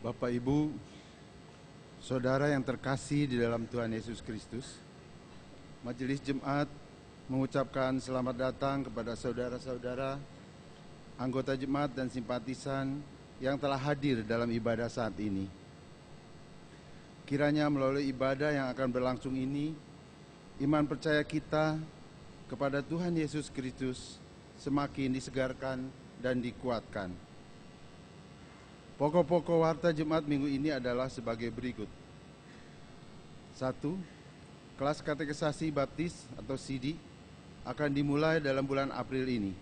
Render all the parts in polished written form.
Bapak, Ibu, Saudara yang terkasih di dalam Tuhan Yesus Kristus, Majelis Jemaat mengucapkan selamat datang kepada saudara-saudara, anggota jemaat dan simpatisan yang telah hadir dalam ibadah saat ini. Kiranya melalui ibadah yang akan berlangsung ini, iman percaya kita kepada Tuhan Yesus Kristus semakin disegarkan dan dikuatkan. Pokok-pokok warta Jemaat minggu ini adalah sebagai berikut. 1. Kelas katekisasi baptis atau CD akan dimulai dalam bulan April ini.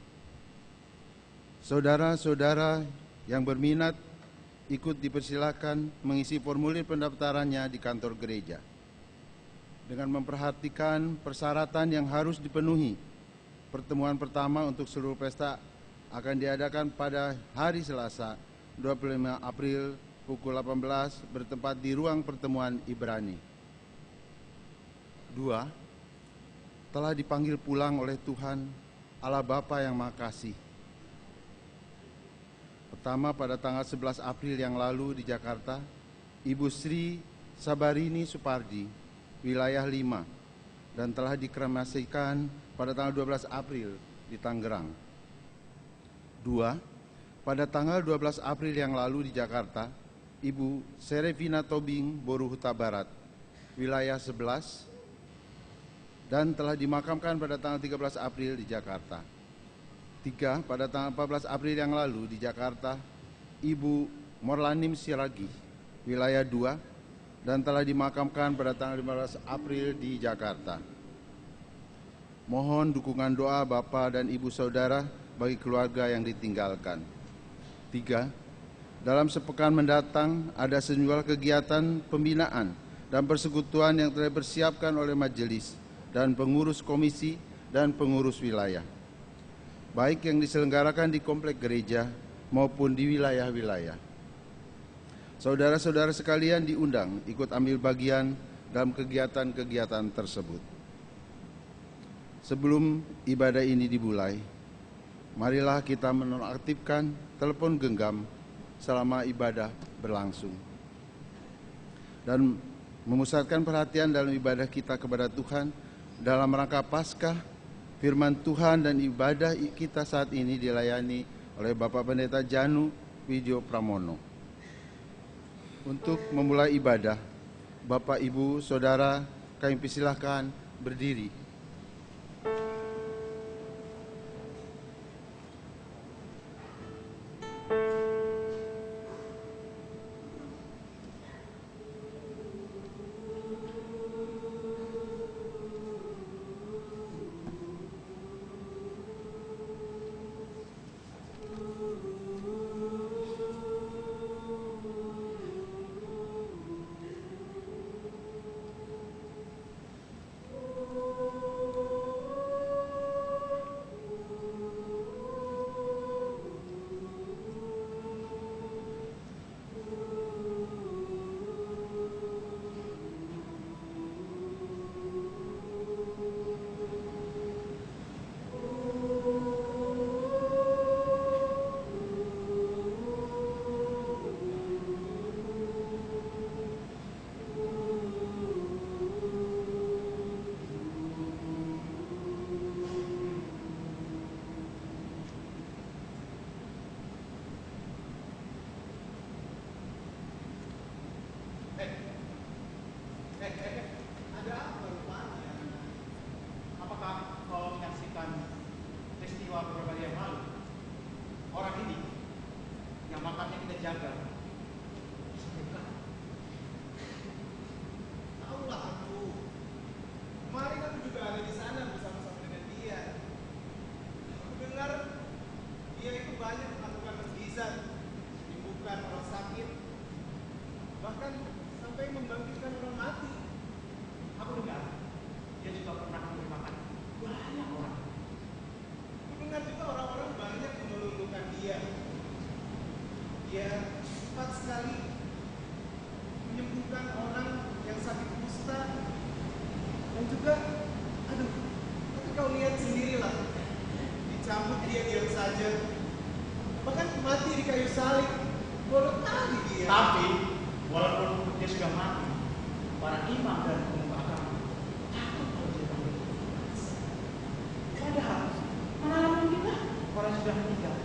Saudara-saudara yang berminat ikut dipersilakan mengisi formulir pendaftarannya di kantor gereja. Dengan memperhatikan persyaratan yang harus dipenuhi, pertemuan pertama untuk seluruh pesta akan diadakan pada hari Selasa, 25 April pukul 18 bertempat di ruang pertemuan Ibrani. 2. Telah dipanggil pulang oleh Tuhan Allah Bapa yang Maha Kasih. Pertama, pada tanggal 11 April yang lalu di Jakarta, Ibu Sri Sabarini Supardi, wilayah 5, dan telah dikremasikan pada tanggal 12 April di Tangerang. 2. Pada tanggal 12 April yang lalu di Jakarta, Ibu Serevina Tobing, Boru Huta Barat, wilayah 11, dan telah dimakamkan pada tanggal 13 April di Jakarta. 3. Pada tanggal 14 April yang lalu di Jakarta, Ibu Morlanim Siragi, wilayah 2, dan telah dimakamkan pada tanggal 15 April di Jakarta. Mohon dukungan doa Bapak dan Ibu Saudara bagi keluarga yang ditinggalkan. 3. Dalam sepekan mendatang ada sejumlah kegiatan pembinaan dan persekutuan yang telah dipersiapkan oleh majelis dan pengurus komisi dan pengurus wilayah, baik yang diselenggarakan di komplek gereja maupun di wilayah-wilayah. Saudara-saudara sekalian diundang ikut ambil bagian dalam kegiatan-kegiatan tersebut. Sebelum ibadah ini dimulai, marilah kita menonaktifkan telepon genggam selama ibadah berlangsung dan memusatkan perhatian dalam ibadah kita kepada Tuhan dalam rangka Paskah, firman Tuhan, dan ibadah kita saat ini dilayani oleh Bapak Pendeta Janu Widyo Pramono. Untuk memulai ibadah, Bapak, Ibu, Saudara, kami persilahkan berdiri. Ada apa rupanya? Apakah kau menyaksikan peristiwa beberapa hari yang lalu? Orang ini yang makamnya kita jaga. Tahulah aku. Kemarin aku juga ada di sana bersama-sama dengan dia. Aku dengar dia itu banyak melakukan mukjizat, menyembuhkan orang sakit, bahkan sampai membangkitkan orang mati. Aku dengar dia juga pernah menyembuhkan banyak orang. Aku dengar juga orang-orang banyak yang meluluhkan dia. Dia cepat sekali menyembuhkan orang yang sakit kusta. Dan juga, tapi kau lihat sendirilah, dicambuk dia diam saja, bahkan mati di kayu salib. Bodoh kali dia. Tapi walaupun dia sudah mati, para imam dan pemuka agama takut kalau dia panggil Tuhan. Padahal mana mungkin lah orang sudah meninggal.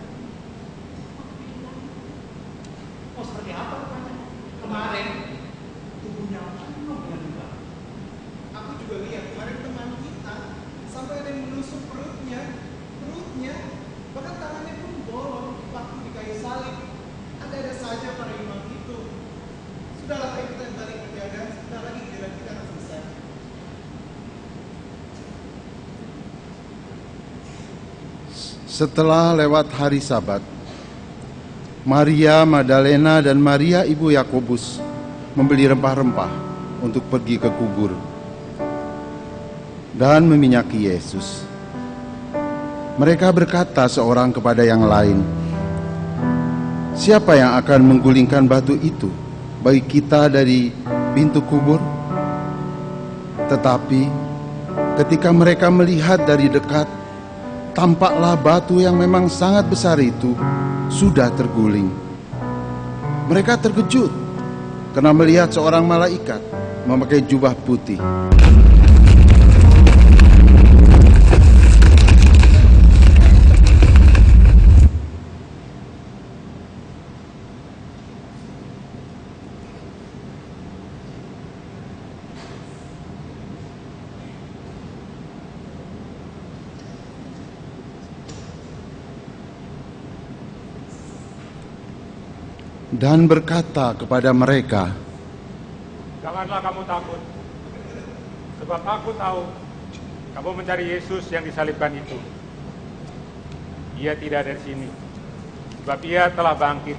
Oh seperti apa rupanya? Kemarin tubuhnya penuh dengan luka. Aku juga lihat kemarin teman kita sampai ada yang menusuk perutnya, bahkan tangannya pun bolong waktu di kayu salib. Ada saja para imam itu. Sudahlah, ayo kita balik menjaga. Sebentar lagi giliran kita akan selesai. Setelah lewat hari Sabat, Maria Magdalena dan Maria ibu Yakobus membeli rempah-rempah untuk pergi ke kubur dan meminyaki Yesus. Mereka berkata seorang kepada yang lain, "Siapa yang akan menggulingkan batu itu bagi kita dari pintu kubur?" Tetapi ketika mereka melihat dari dekat, tampaklah batu yang memang sangat besar itu sudah terguling. Mereka terkejut karena melihat seorang malaikat memakai jubah putih. Dan berkata kepada mereka, "Janganlah kamu takut, sebab aku tahu kamu mencari Yesus yang disalibkan itu. Ia tidak ada di sini, sebab ia telah bangkit,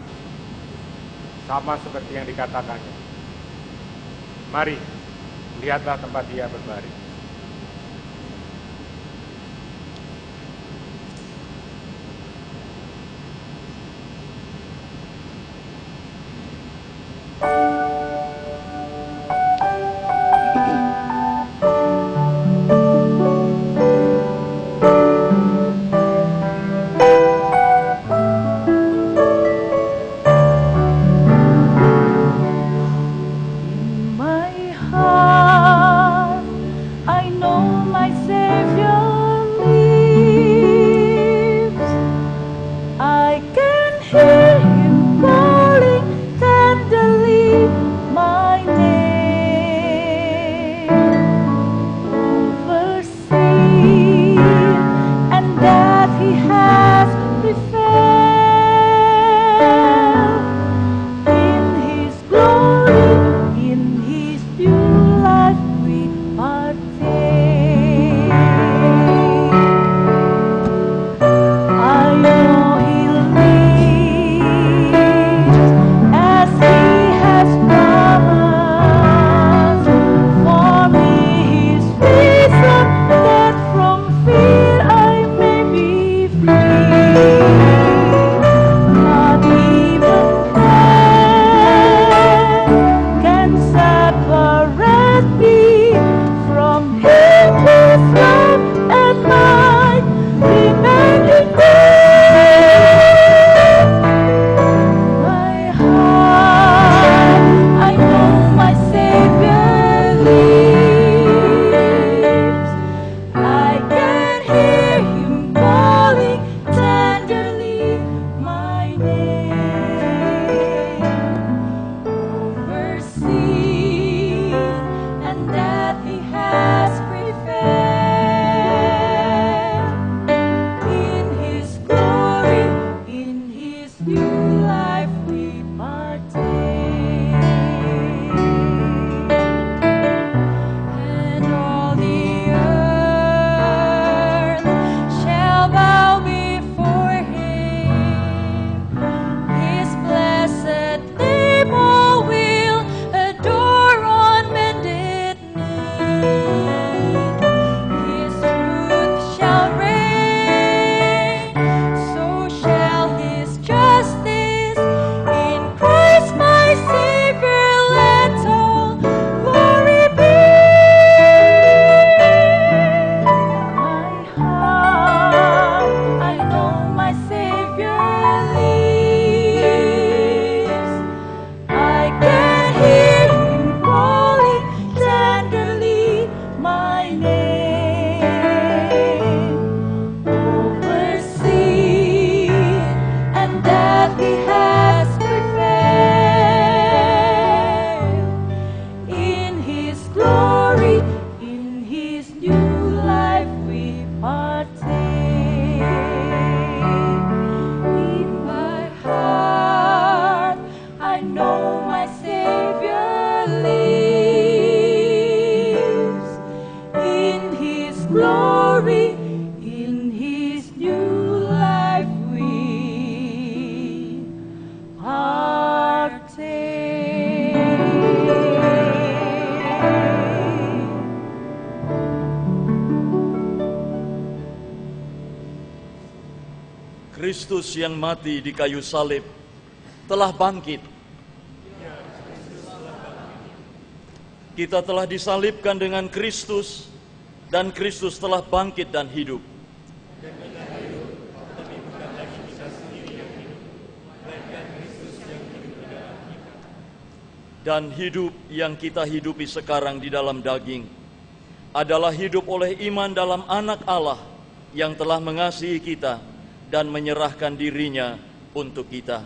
sama seperti yang dikatakannya. Mari, lihatlah tempat ia berbaring." That from fear I may be free. Kristus yang mati di kayu salib telah bangkit. Kita telah disalibkan dengan Kristus, dan Kristus telah bangkit dan hidup. Dan hidup yang kita hidupi sekarang di dalam daging adalah hidup oleh iman dalam Anak Allah yang telah mengasihi kita dan menyerahkan dirinya untuk kita.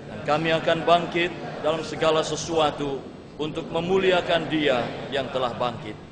Dan kami akan bangkit dalam segala sesuatu untuk memuliakan Dia yang telah bangkit.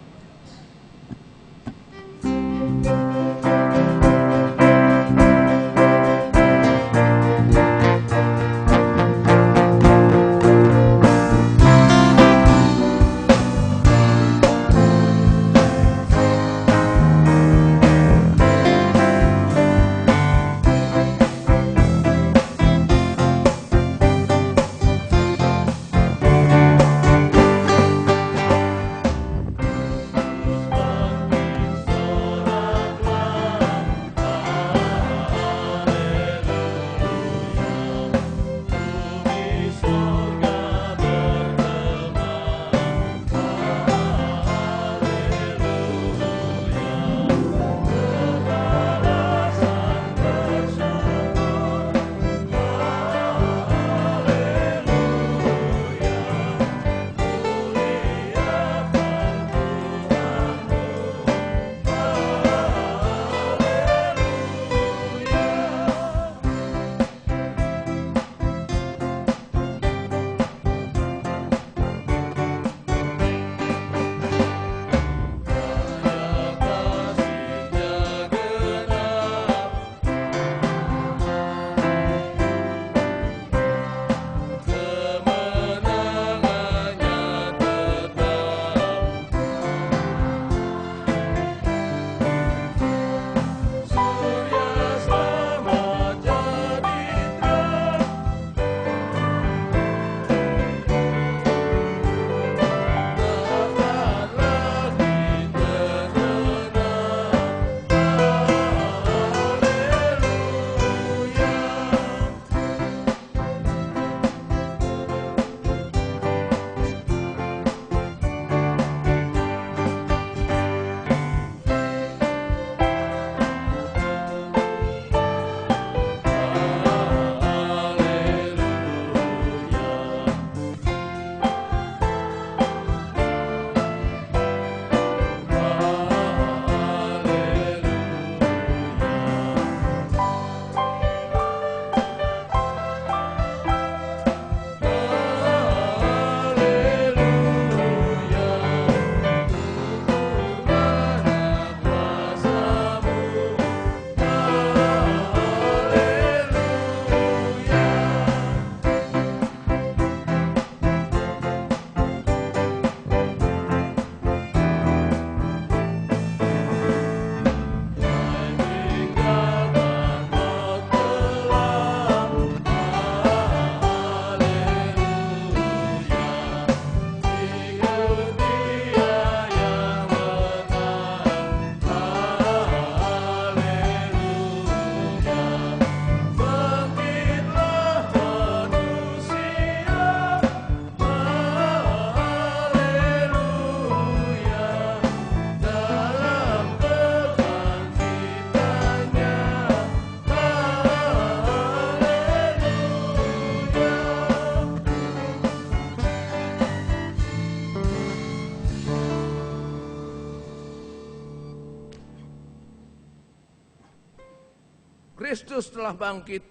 Kristus telah bangkit,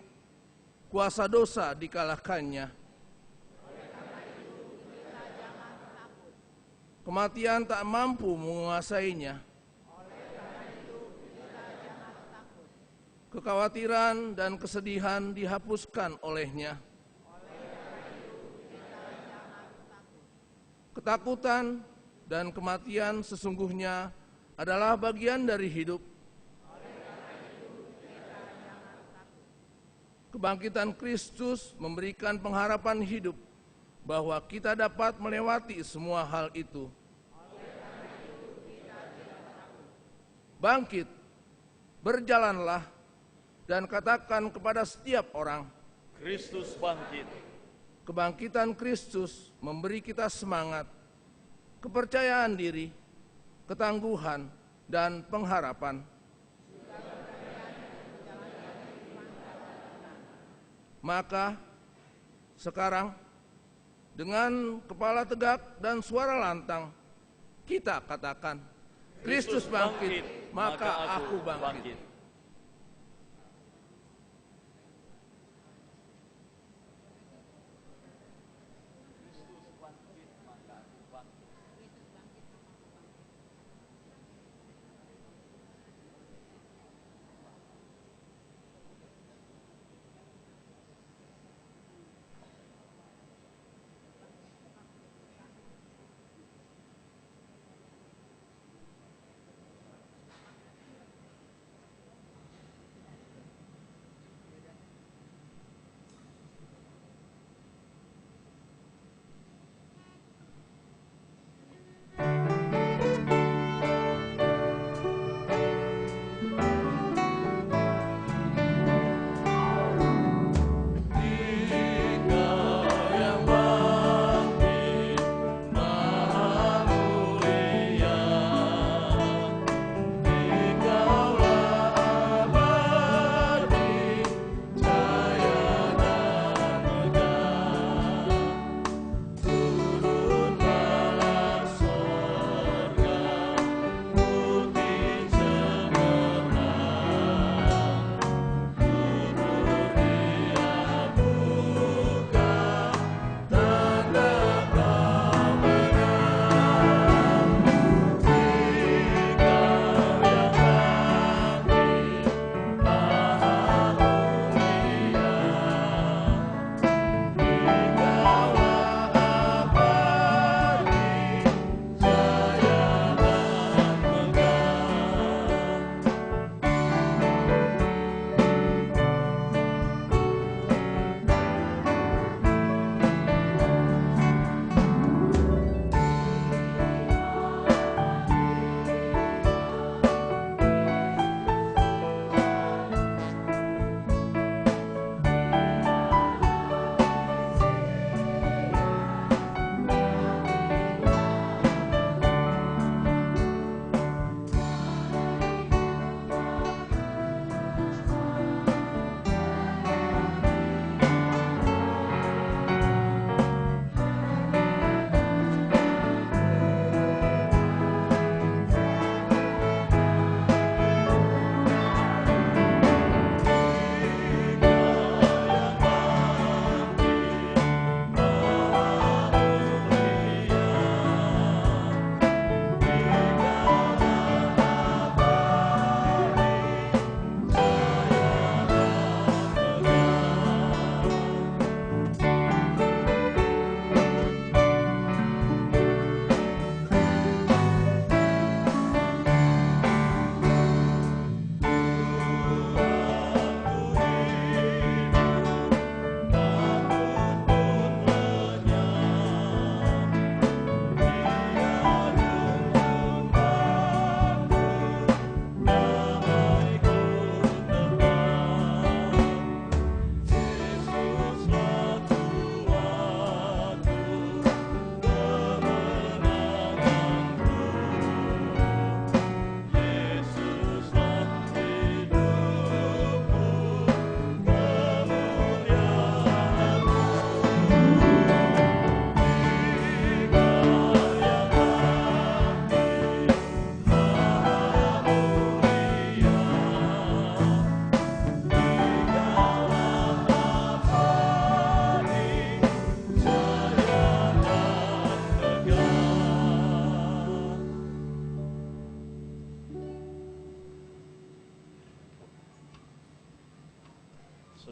kuasa dosa dikalahkannya. Kematian tak mampu menguasainya. Kekhawatiran dan kesedihan dihapuskan olehnya. Ketakutan dan kematian sesungguhnya adalah bagian dari hidup. Kebangkitan Kristus memberikan pengharapan hidup bahwa kita dapat melewati semua hal itu. Bangkit, berjalanlah, dan katakan kepada setiap orang, Kristus bangkit. kebangkitan Kristus memberi kita semangat, kepercayaan diri, ketangguhan, dan pengharapan. Maka sekarang dengan kepala tegak dan suara lantang kita katakan, Kristus bangkit, maka aku bangkit.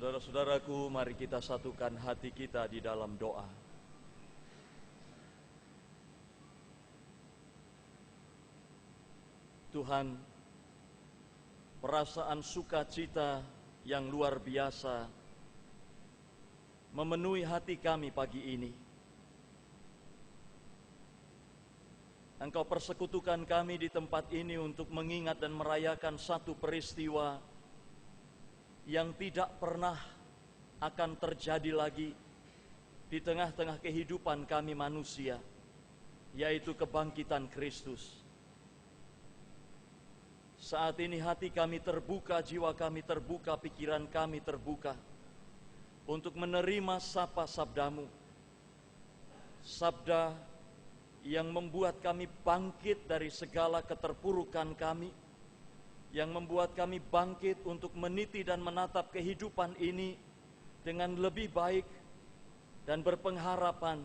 Saudara-saudaraku, mari kita satukan hati kita di dalam doa. Tuhan, perasaan sukacita yang luar biasa memenuhi hati kami pagi ini. Engkau persekutukan kami di tempat ini untuk mengingat dan merayakan satu peristiwa yang tidak pernah akan terjadi lagi di tengah-tengah kehidupan kami manusia, yaitu kebangkitan Kristus. Saat ini hati kami terbuka, jiwa kami terbuka, pikiran kami terbuka untuk menerima sabda-Mu. Sabda yang membuat kami bangkit dari segala keterpurukan kami, yang membuat kami bangkit untuk meniti dan menatap kehidupan ini dengan lebih baik dan berpengharapan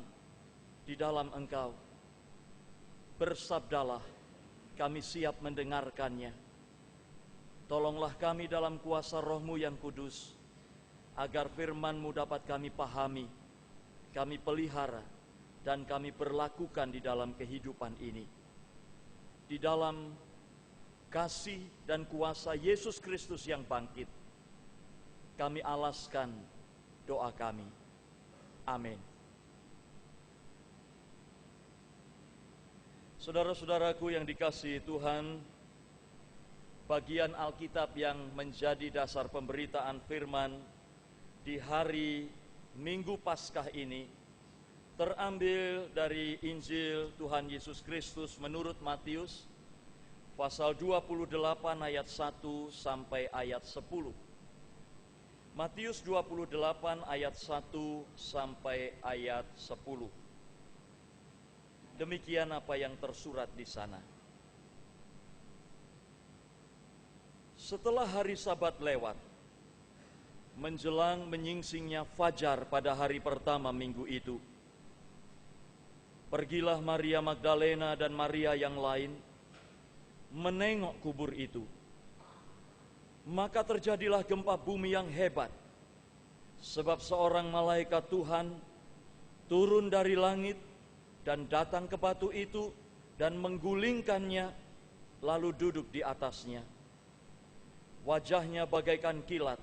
di dalam Engkau. Bersabdalah, kami siap mendengarkannya. Tolonglah kami dalam kuasa Roh-Mu yang kudus, agar firman-Mu dapat kami pahami, kami pelihara, dan kami berlakukan di dalam kehidupan ini. Di dalam kasih dan kuasa Yesus Kristus yang bangkit, kami alaskan doa kami. Amin. Saudara-saudaraku yang dikasihi Tuhan, bagian Alkitab yang menjadi dasar pemberitaan firman di hari Minggu Paskah ini terambil dari Injil Tuhan Yesus Kristus menurut Matius pasal 28 ayat 1 sampai ayat 10. Matius 28 ayat 1 sampai ayat 10. Demikian apa yang tersurat di sana. Setelah hari Sabat lewat, menjelang menyingsingnya fajar pada hari pertama minggu itu, pergilah Maria Magdalena dan Maria yang lain menengok kubur itu. Maka terjadilah gempa bumi yang hebat, sebab seorang malaikat Tuhan turun dari langit dan datang ke batu itu dan menggulingkannya, lalu duduk di atasnya. Wajahnya bagaikan kilat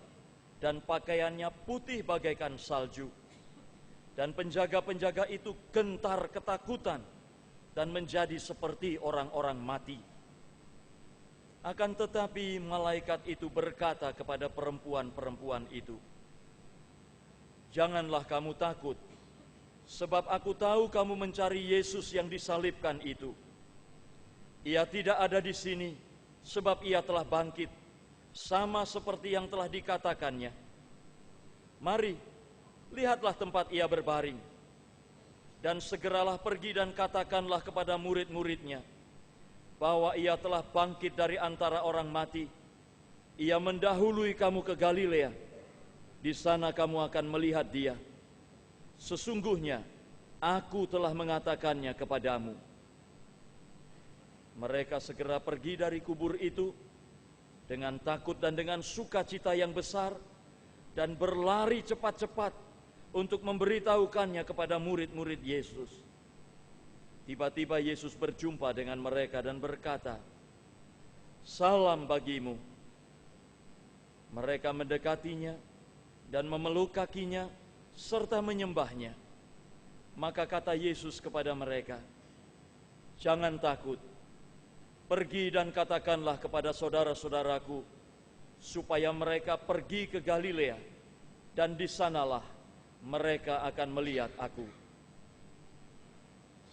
dan pakaiannya putih bagaikan salju. Dan penjaga-penjaga itu gentar ketakutan dan menjadi seperti orang-orang mati. Akan tetapi malaikat itu berkata kepada perempuan-perempuan itu, "Janganlah kamu takut, sebab aku tahu kamu mencari Yesus yang disalibkan itu. Ia tidak ada di sini, sebab ia telah bangkit, sama seperti yang telah dikatakannya. Mari, lihatlah tempat ia berbaring. Dan segeralah pergi dan katakanlah kepada murid-muridnya, bahwa ia telah bangkit dari antara orang mati. Ia mendahului kamu ke Galilea. Di sana kamu akan melihat dia. Sesungguhnya aku telah mengatakannya kepadamu." Mereka segera pergi dari kubur itu dengan takut dan dengan sukacita yang besar, dan berlari cepat-cepat untuk memberitahukannya kepada murid-murid Yesus. Tiba-tiba Yesus berjumpa dengan mereka dan berkata, "Salam bagimu." Mereka mendekatinya dan memeluk kakinya serta menyembahnya. Maka kata Yesus kepada mereka, "Jangan takut. Pergi dan katakanlah kepada saudara-saudaraku supaya mereka pergi ke Galilea, dan di sanalah mereka akan melihat aku."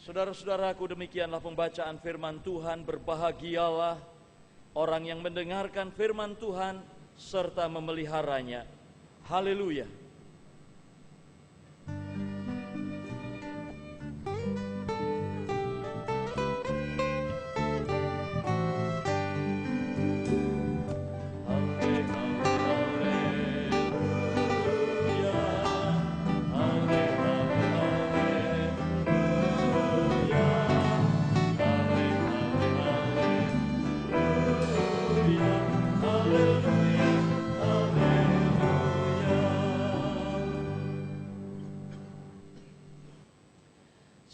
Saudara-saudaraku, demikianlah pembacaan firman Tuhan. Berbahagialah orang yang mendengarkan firman Tuhan serta memeliharanya. Haleluya.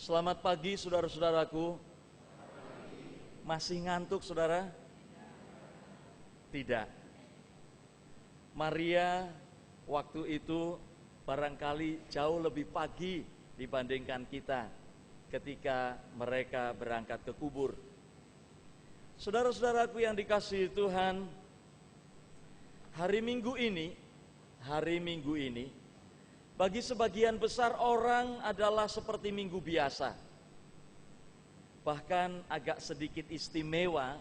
Selamat pagi saudara-saudaraku. Masih ngantuk saudara? Tidak. Maria waktu itu barangkali jauh lebih pagi dibandingkan kita ketika mereka berangkat ke kubur. Saudara-saudaraku yang dikasihi Tuhan, Hari Minggu ini, bagi sebagian besar orang adalah seperti minggu biasa. Bahkan agak sedikit istimewa,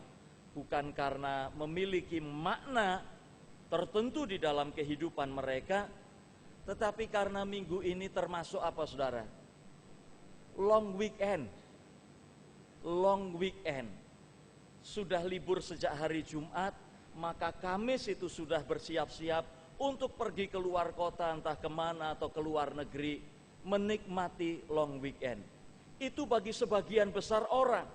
bukan karena memiliki makna tertentu di dalam kehidupan mereka, tetapi karena minggu ini termasuk apa, saudara? Long weekend. Sudah libur sejak hari Jumat, maka Kamis itu sudah bersiap-siap untuk pergi keluar kota, entah kemana atau keluar negeri, menikmati long weekend. Itu bagi sebagian besar orang.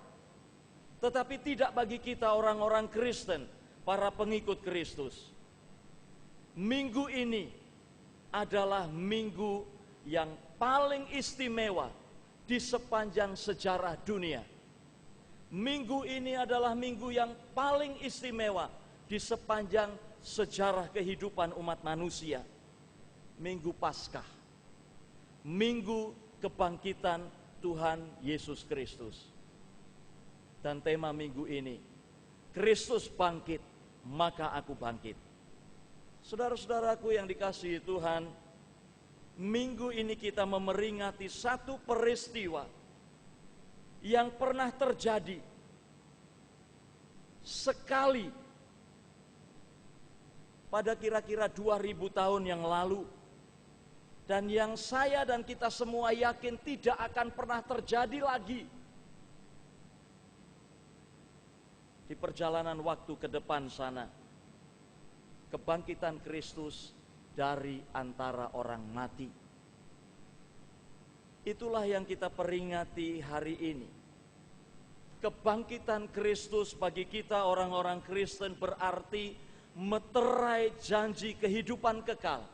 Tetapi tidak bagi kita orang-orang Kristen, para pengikut Kristus. Minggu ini adalah minggu yang paling istimewa di sepanjang sejarah dunia. Minggu ini adalah minggu yang paling istimewa di sepanjang sejarah kehidupan umat manusia. Minggu Paskah, minggu kebangkitan Tuhan Yesus Kristus. Dan tema minggu ini, Kristus bangkit, maka aku bangkit. Saudara-saudaraku yang dikasihi Tuhan, minggu ini kita memeringati satu peristiwa yang pernah terjadi sekali pada kira-kira 2000 tahun yang lalu, dan yang saya dan kita semua yakin tidak akan pernah terjadi lagi di perjalanan waktu ke depan sana. Kebangkitan Kristus dari antara orang mati. Itulah yang kita peringati hari ini. Kebangkitan Kristus bagi kita orang-orang Kristen berarti meterai janji kehidupan kekal.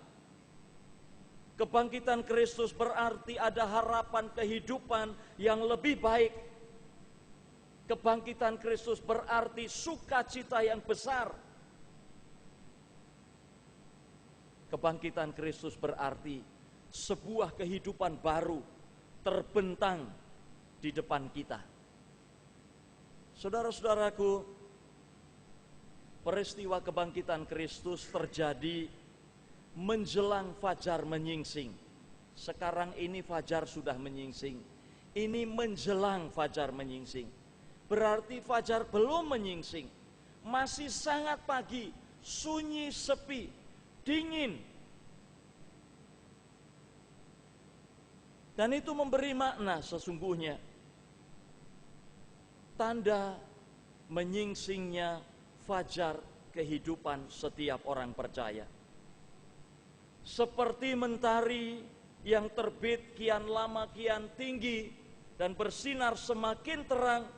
Kebangkitan Kristus berarti ada harapan kehidupan yang lebih baik. Kebangkitan Kristus berarti sukacita yang besar. Kebangkitan Kristus berarti sebuah kehidupan baru terbentang di depan kita. Saudara-saudaraku, peristiwa kebangkitan Kristus terjadi menjelang fajar menyingsing. Sekarang ini fajar sudah menyingsing. Ini menjelang fajar menyingsing. Berarti fajar belum menyingsing. Masih sangat pagi, sunyi, sepi, dingin. Dan itu memberi makna sesungguhnya. Tanda menyingsingnya fajar kehidupan setiap orang percaya. Seperti mentari yang terbit kian lama kian tinggi dan bersinar semakin terang,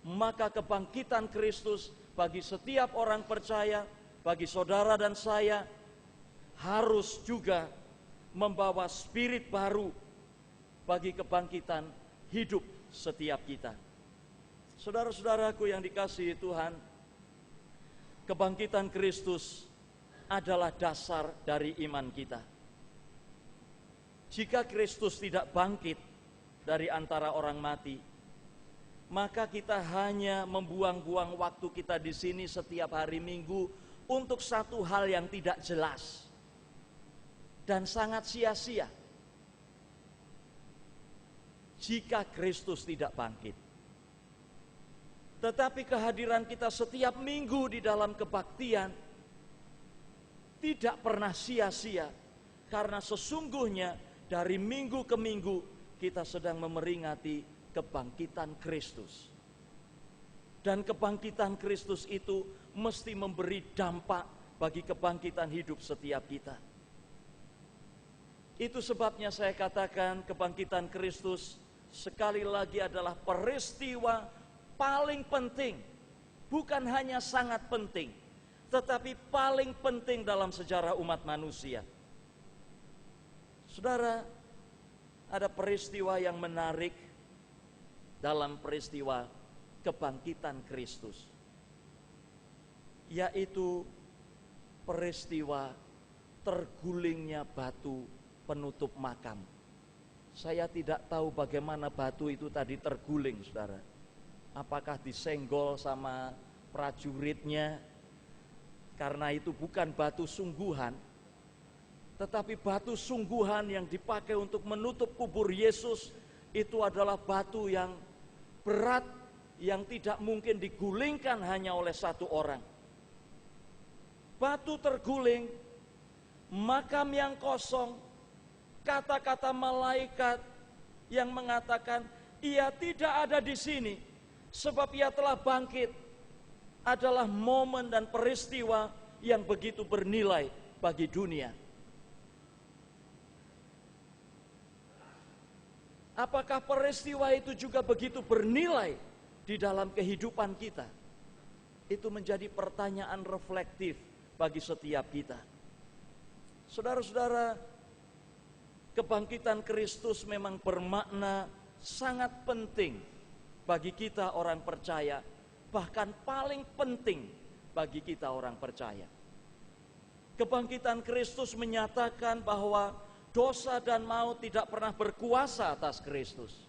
maka kebangkitan Kristus bagi setiap orang percaya, bagi saudara dan saya, harus juga membawa spirit baru bagi kebangkitan hidup setiap kita. Saudara-saudaraku yang dikasihi Tuhan, kebangkitan Kristus adalah dasar dari iman kita. Jika Kristus tidak bangkit dari antara orang mati, maka kita hanya membuang-buang waktu kita di sini setiap hari Minggu untuk satu hal yang tidak jelas dan sangat sia-sia. Jika Kristus tidak bangkit, tetapi kehadiran kita setiap minggu di dalam kebaktian tidak pernah sia-sia, karena sesungguhnya dari minggu ke minggu kita sedang memeringati kebangkitan Kristus. Dan kebangkitan Kristus itu mesti memberi dampak bagi kebangkitan hidup setiap kita. Itu sebabnya saya katakan kebangkitan Kristus sekali lagi adalah peristiwa paling penting. Bukan hanya sangat penting, tetapi paling penting dalam sejarah umat manusia. Saudara, ada peristiwa yang menarik dalam peristiwa kebangkitan Kristus, yaitu peristiwa tergulingnya batu penutup makam. Saya tidak tahu bagaimana batu itu tadi terguling, saudara. Apakah disenggol sama prajuritnya? Karena itu bukan batu sungguhan, tetapi batu sungguhan yang dipakai untuk menutup kubur Yesus itu adalah batu yang berat, yang tidak mungkin digulingkan hanya oleh satu orang. Batu terguling, makam yang kosong, kata-kata malaikat yang mengatakan ia tidak ada di sini sebab ia telah bangkit, adalah momen dan peristiwa yang begitu bernilai bagi dunia. Apakah peristiwa itu juga begitu bernilai di dalam kehidupan kita? Itu menjadi pertanyaan reflektif bagi setiap kita. Saudara-saudara, kebangkitan Kristus memang bermakna sangat penting bagi kita orang percaya, bahkan paling penting bagi kita orang percaya. Kebangkitan Kristus menyatakan bahwa dosa dan maut tidak pernah berkuasa atas Kristus.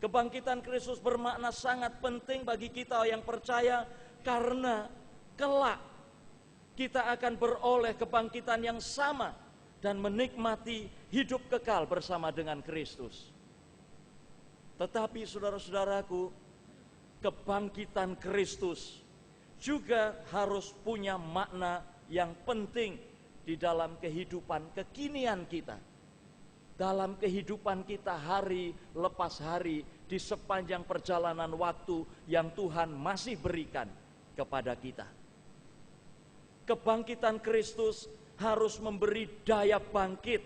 Kebangkitan Kristus bermakna sangat penting bagi kita yang percaya, karena kelak kita akan beroleh kebangkitan yang sama dan menikmati hidup kekal bersama dengan Kristus. Tetapi saudara-saudaraku, kebangkitan Kristus juga harus punya makna yang penting di dalam kehidupan kekinian kita. Dalam kehidupan kita hari lepas hari di sepanjang perjalanan waktu yang Tuhan masih berikan kepada kita. Kebangkitan Kristus harus memberi daya bangkit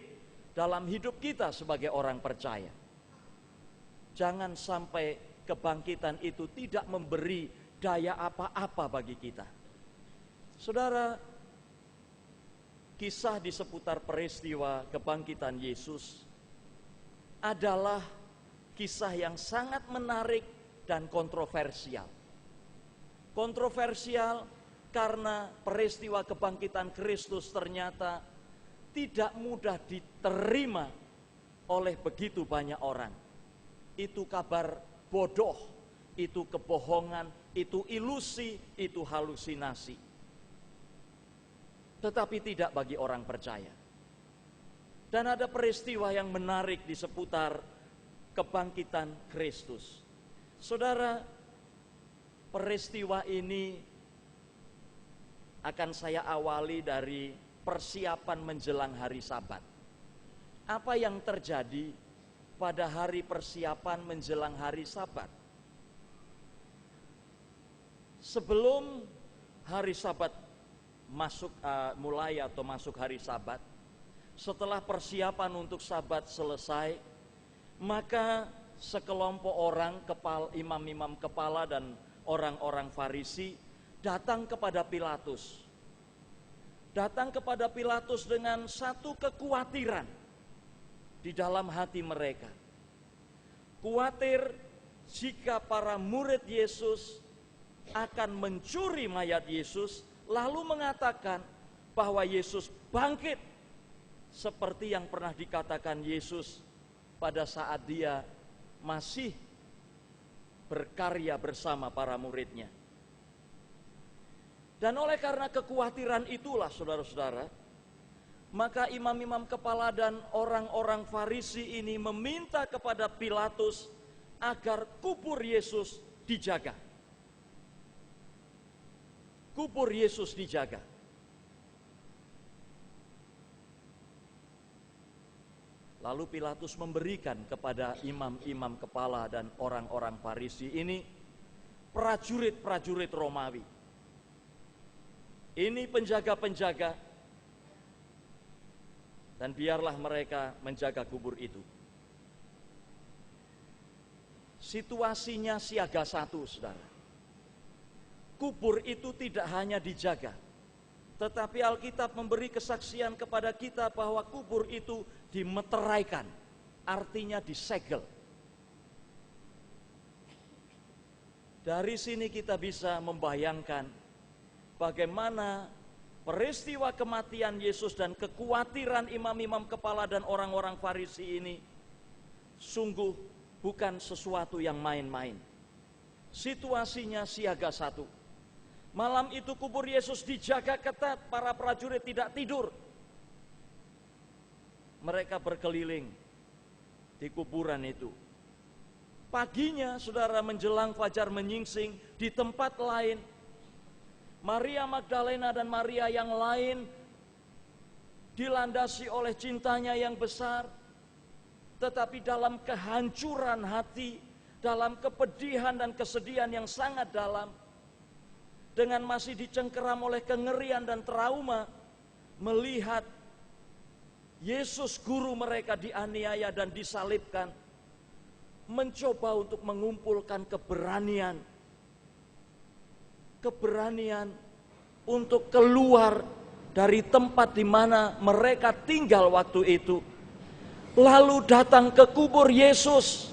dalam hidup kita sebagai orang percaya. Jangan sampai kebangkitan itu tidak memberi daya apa-apa bagi kita. Saudara, kisah di seputar peristiwa kebangkitan Yesus adalah kisah yang sangat menarik dan kontroversial. Kontroversial karena peristiwa kebangkitan Kristus ternyata tidak mudah diterima oleh begitu banyak orang. Itu kabar bodoh, itu kebohongan, itu ilusi, itu halusinasi. Tetapi tidak bagi orang percaya. Dan ada peristiwa yang menarik di seputar kebangkitan Kristus. Saudara, peristiwa ini akan saya awali dari persiapan menjelang hari Sabat. Apa yang terjadi pada hari persiapan menjelang hari Sabat? Sebelum hari Sabat mulai atau masuk hari Sabat, setelah persiapan untuk Sabat selesai, maka sekelompok orang, imam-imam kepala dan orang-orang Farisi datang kepada Pilatus. Datang kepada Pilatus dengan satu kekhawatiran di dalam hati mereka. Khawatir jika para murid Yesus akan mencuri mayat Yesus, lalu mengatakan bahwa Yesus bangkit, seperti yang pernah dikatakan Yesus pada saat dia masih berkarya bersama para muridnya. Dan oleh karena kekhawatiran itulah saudara-saudara, maka imam-imam kepala dan orang-orang Farisi ini meminta kepada Pilatus agar kubur Yesus dijaga. Kubur Yesus dijaga. Lalu Pilatus memberikan kepada imam-imam kepala dan orang-orang Farisi ini prajurit-prajurit Romawi. Ini penjaga-penjaga, dan biarlah mereka menjaga kubur itu. Situasinya siaga satu, saudara. Kubur itu tidak hanya dijaga, tetapi Alkitab memberi kesaksian kepada kita bahwa kubur itu dimeteraikan, artinya disegel. Dari sini kita bisa membayangkan bagaimana peristiwa kematian Yesus dan kekhawatiran imam-imam kepala dan orang-orang Farisi ini sungguh bukan sesuatu yang main-main. Situasinya siaga satu. Malam itu kubur Yesus dijaga ketat, para prajurit tidak tidur. Mereka berkeliling di kuburan itu. Paginya, saudara, menjelang fajar menyingsing, di tempat lain, Maria Magdalena dan Maria yang lain dilandasi oleh cintanya yang besar, tetapi dalam kehancuran hati, dalam kepedihan dan kesedihan yang sangat dalam, dengan masih dicengkeram oleh kengerian dan trauma, melihat Yesus guru mereka dianiaya dan disalibkan, mencoba untuk mengumpulkan keberanian untuk keluar dari tempat di mana mereka tinggal waktu itu, lalu datang ke kubur Yesus,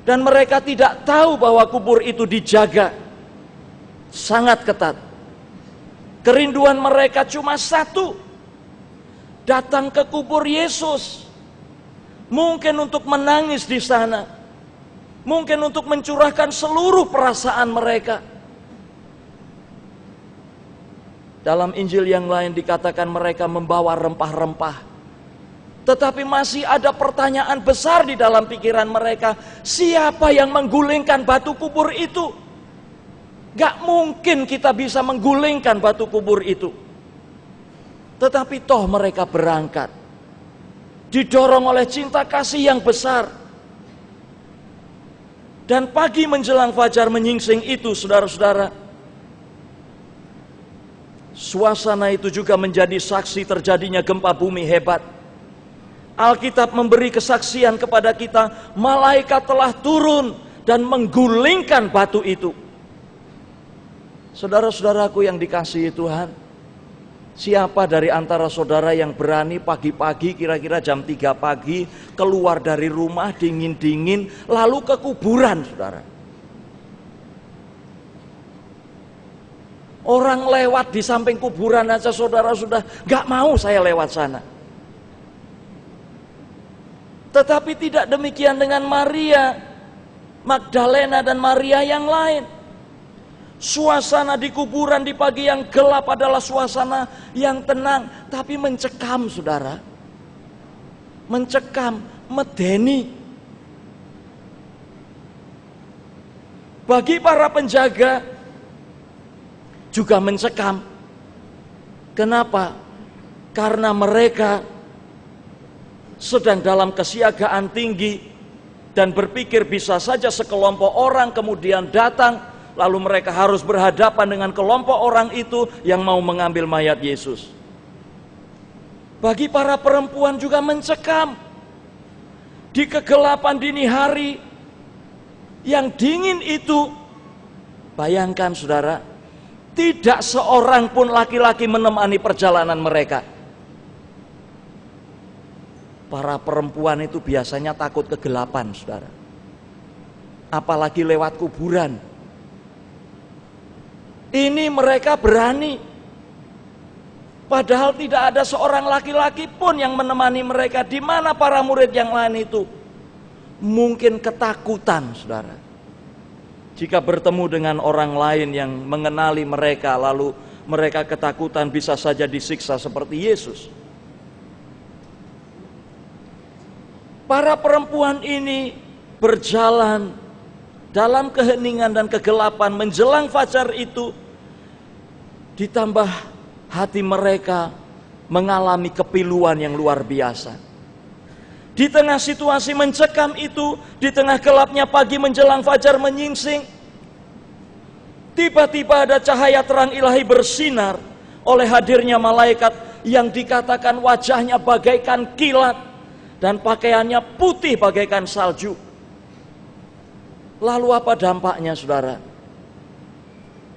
dan mereka tidak tahu bahwa kubur itu dijaga sangat ketat. Kerinduan mereka cuma satu, datang ke kubur Yesus, mungkin untuk menangis di sana, mungkin untuk mencurahkan seluruh perasaan mereka. Dalam Injil yang lain dikatakan mereka membawa rempah-rempah. Tetapi masih ada pertanyaan besar di dalam pikiran mereka. Siapa yang menggulingkan batu kubur itu? Gak mungkin kita bisa menggulingkan batu kubur itu. Tetapi toh mereka berangkat, didorong oleh cinta kasih yang besar. Dan pagi menjelang fajar menyingsing itu, saudara-saudara, suasana itu juga menjadi saksi terjadinya gempa bumi hebat. Alkitab memberi kesaksian kepada kita, malaikat telah turun dan menggulingkan batu itu. Saudara-saudaraku yang dikasihi Tuhan, siapa dari antara saudara yang berani pagi-pagi, kira-kira jam 3 pagi, keluar dari rumah dingin-dingin, lalu ke kuburan, saudara? Orang lewat di samping kuburan aja saudara sudah gak mau saya lewat sana. Tetapi tidak demikian dengan Maria Magdalena dan Maria yang lain. Suasana di kuburan di pagi yang gelap adalah suasana yang tenang, tapi mencekam, saudara. Mencekam, medeni. Bagi para penjaga juga mencekam. Kenapa? Karena mereka sedang dalam kesiagaan tinggi dan berpikir bisa saja sekelompok orang kemudian datang, lalu mereka harus berhadapan dengan kelompok orang itu yang mau mengambil mayat Yesus. Bagi para perempuan juga mencekam. Di kegelapan dini hari yang dingin itu, bayangkan saudara, tidak seorang pun laki-laki menemani perjalanan mereka. Para perempuan itu biasanya takut kegelapan, saudara. Apalagi lewat kuburan. Ini mereka berani. Padahal tidak ada seorang laki-laki pun yang menemani mereka. Di mana para murid yang lain itu? Mungkin ketakutan, saudara. Jika bertemu dengan orang lain yang mengenali mereka, lalu mereka ketakutan, bisa saja disiksa seperti Yesus. Para perempuan ini berjalan dalam keheningan dan kegelapan menjelang fajar itu, ditambah hati mereka mengalami kepiluan yang luar biasa. Di tengah situasi mencekam itu, di tengah gelapnya pagi menjelang fajar menyingsing, tiba-tiba ada cahaya terang ilahi bersinar oleh hadirnya malaikat yang dikatakan wajahnya bagaikan kilat dan pakaiannya putih bagaikan salju. Lalu apa dampaknya, saudara?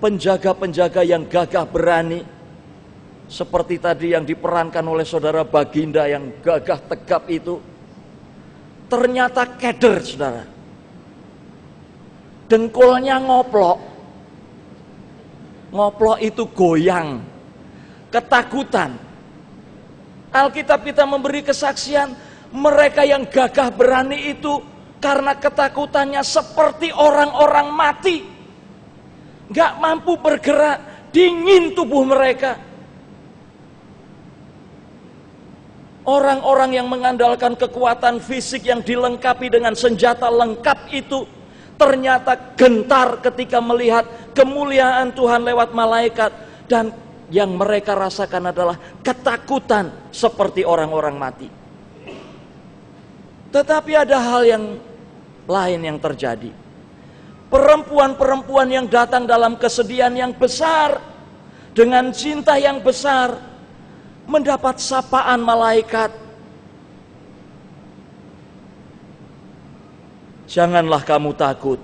Penjaga-penjaga yang gagah berani, seperti tadi yang diperankan oleh saudara Baginda yang gagah tegap itu, ternyata keder, saudara. Dengkulnya ngoplok. Ngoplok itu goyang, ketakutan. Alkitab kita memberi kesaksian, mereka yang gagah berani itu karena ketakutannya seperti orang-orang mati. nggak mampu bergerak, dingin tubuh mereka. Orang-orang yang mengandalkan kekuatan fisik yang dilengkapi dengan senjata lengkap itu ternyata gentar ketika melihat kemuliaan Tuhan lewat malaikat, dan yang mereka rasakan adalah ketakutan seperti orang-orang mati. Tetapi ada hal yang lain yang terjadi. Perempuan-perempuan yang datang dalam kesedihan yang besar, dengan cinta yang besar, mendapat sapaan malaikat. Janganlah kamu takut,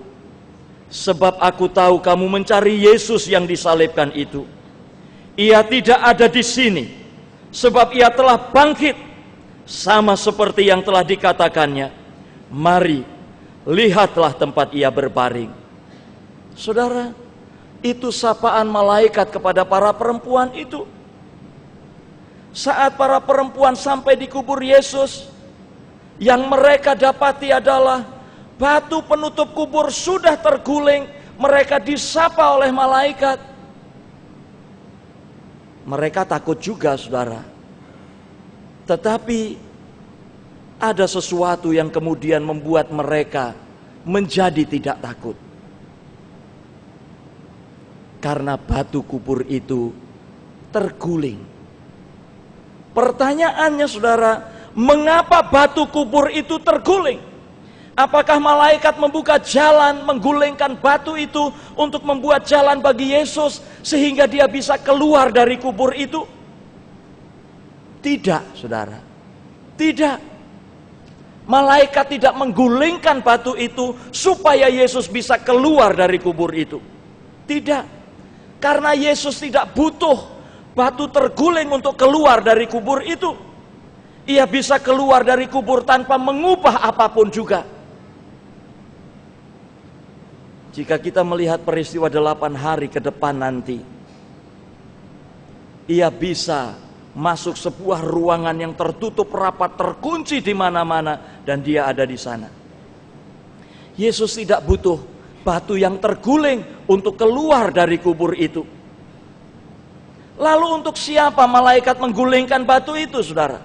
sebab aku tahu kamu mencari Yesus yang disalibkan itu. Ia tidak ada di sini, sebab ia telah bangkit, sama seperti yang telah dikatakannya. Mari, lihatlah tempat ia berbaring. Saudara, itu sapaan malaikat kepada para perempuan itu. Saat para perempuan sampai di kubur Yesus, yang mereka dapati adalah batu penutup kubur sudah terguling. Mereka disapa oleh malaikat. Mereka takut juga, saudara. Tetapi ada sesuatu yang kemudian membuat mereka menjadi tidak takut. Karena batu kubur itu terguling. Pertanyaannya, saudara, mengapa batu kubur itu terguling? Apakah malaikat membuka jalan, menggulingkan batu itu untuk membuat jalan bagi Yesus sehingga dia bisa keluar dari kubur itu? Tidak, saudara. Tidak. Malaikat tidak menggulingkan batu itu supaya Yesus bisa keluar dari kubur itu. Tidak. Karena Yesus tidak butuh batu terguling untuk keluar dari kubur itu. Ia bisa keluar dari kubur tanpa mengubah apapun juga. Jika kita melihat peristiwa 8 hari ke depan nanti, ia bisa masuk sebuah ruangan yang tertutup rapat, terkunci di mana-mana, dan dia ada di sana. Yesus tidak butuh batu yang terguling untuk keluar dari kubur itu. Lalu untuk siapa malaikat menggulingkan batu itu, saudara?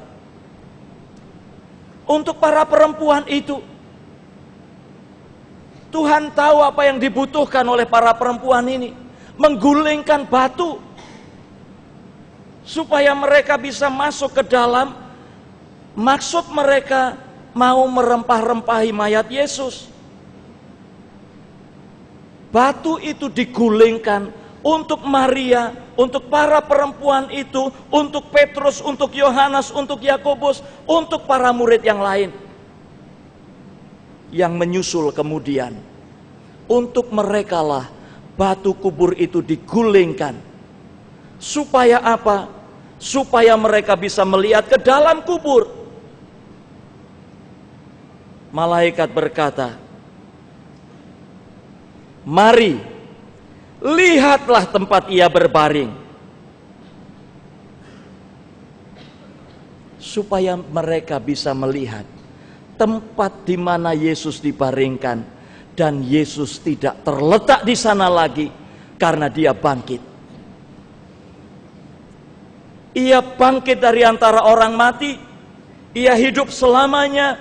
Untuk para perempuan itu. Tuhan tahu apa yang dibutuhkan oleh para perempuan ini. Menggulingkan batu. Supaya mereka bisa masuk ke dalam. Maksud mereka mau merempah-rempahi mayat Yesus. Batu itu digulingkan untuk Maria, untuk para perempuan itu, untuk Petrus, untuk Yohanes, untuk Yakobus, untuk para murid yang lain. Yang menyusul kemudian, untuk merekalah batu kubur itu digulingkan. Supaya apa? Supaya mereka bisa melihat ke dalam kubur. Malaikat berkata, mari, lihatlah tempat ia berbaring. Supaya mereka bisa melihat tempat di mana Yesus dibaringkan, dan Yesus tidak terletak di sana lagi karena dia bangkit. Ia bangkit dari antara orang mati, ia hidup selamanya.